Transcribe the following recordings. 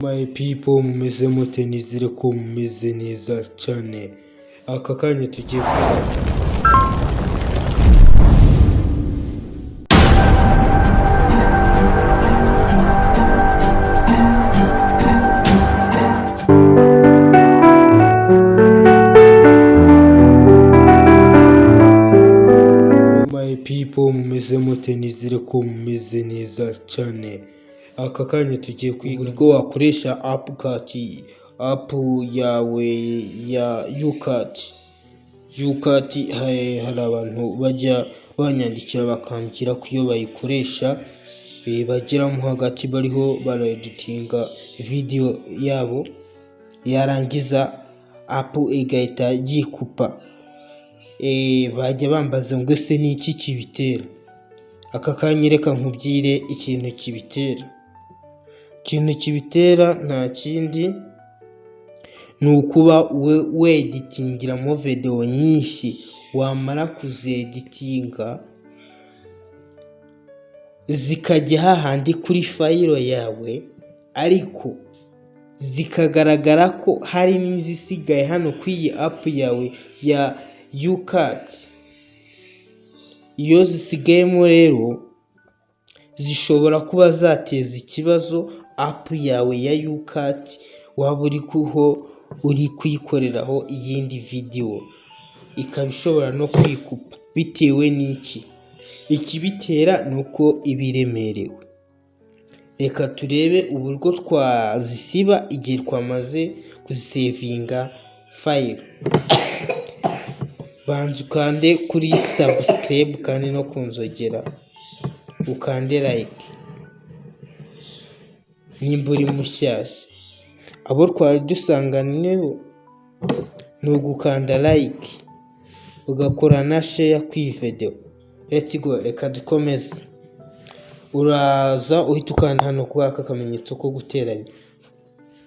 My people mumeze mute? Nizere ko mumeze neza cyane. Aka kanya tugiye My people mumeze mute? Nizere ko mumeze neza cyane. Aka kanya tugiye kwiga uburyo wakoresha app yawe ya YouCut. Hari abantu bajya banyandikira bakambwira ko iyo bayikoresha bageramo hagati bariho bareditinga video yabo, yarangiza app igahita yikupa. Bajya bambaza ngo ese ni iki kibitera? Aka kanya reka nkubwire ikintu kibitera. Ikintu kibitera nta kindi ni ukuba we editingiramo video nyinshi, wamara kuzeditinga zikajya hahandi kuri file yawe, ariko zikagaragara ko hari n'izisigaye hano ku iyi app yawe ya YouCut. Iyo zisigayemo rero zishobora kuba zateza ikibazo app yawe ya YouCut waba uri kuyikoreraho iyindi video, ikaba ishobora no kwikupa bitewe n'iki. Ikibitera ni uko ibiremerewe. Reka turebe uburyo twazisiba igihe twamaze kuzisevinga file. Banza ukande kuri subscribe kandi no kunzogera, ukande like nimba uri mushyashya. Abo twari dusanganiyeho ni ugukanda like ugakora na share ku iyi video. Let's go, reka dukomeze. Uraza uhita ukanda hano kwa aka kamenyetso ko guteranya.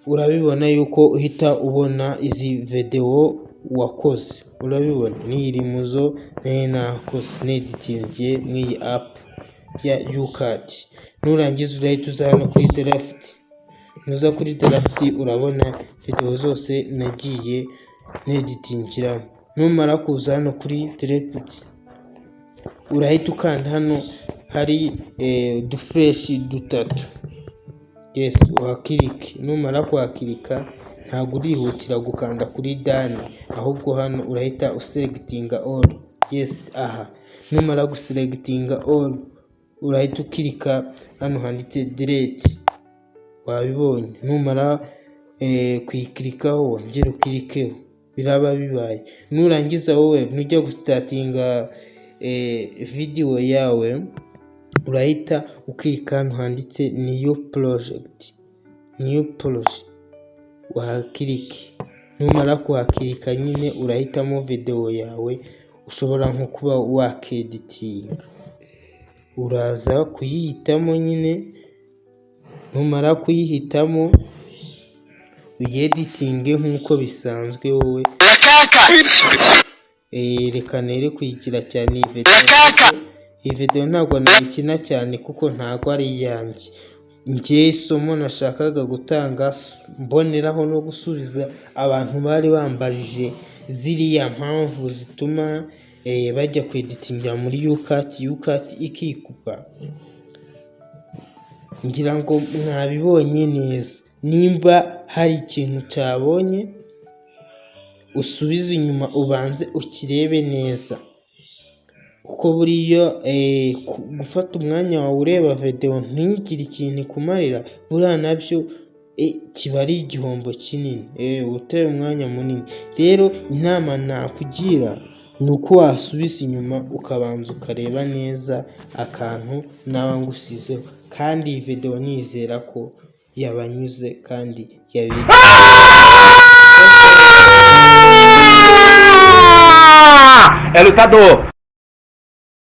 Urabibona yuko uhita ubona izi video wakoze. Urabibona ni iri muzo nakoze neditingiye mu iyi app ya YouCut. Nurangiza urahita uza hano kuri draft. Nuza kuri draft urabona video zose nagiye neditingiramo. Numara kuza hano kuri draft urahita ukanda hano hari dufresh dutatu. Yes, uhakirike. Numara kuhakirika ntabwo urihutira gukanda kuri done, ahubwo hano urahita uselectinga all. Yes, aha. Numara guselectinga all urahita ukirika hano handitse delete. Wabibonye. Numara kuyikirikaho wongera ukirikeho, biraba bibaye. Nurangiza wowe nujya gustartinga video yawe urahita ukirika hano handitse new project. Wahakirike. Numara kuhakirika nyine urahitamo video yawe ushobora nko kuba wakeditinga. Uraza kuyihitamo nyine. Numara kuyihitamo uyeditinge nk'uko bisanzwe wowe. Reka nere kuyigira cyane iyi video ntabwo nayikina cyane kuko ntabwo ari iyanjye. Njye isomo nashakaga gutanga mboneraho no gusubiza abantu bari bambajije ziriya mpamvu zituma bajya kweditingira muri YouCut ikikupa. Ngira ngo mwabibonye neza. Nimba hari ikintu cyabonye usubize inyuma ubanze ukirebe neza, kuko buriya gufata umwanya wawe ureba video ntigire ikintu ikumarira buriya nabyo kiba ari igihombo kinini. Uteye umwanya munini. Rero inama nakugira ni uko wasubiza inyuma ukabanza ukareba neza akantu naba ngusizeho, kandi iyi video nizera ko yabanyuze kandi yabigize. É lutador.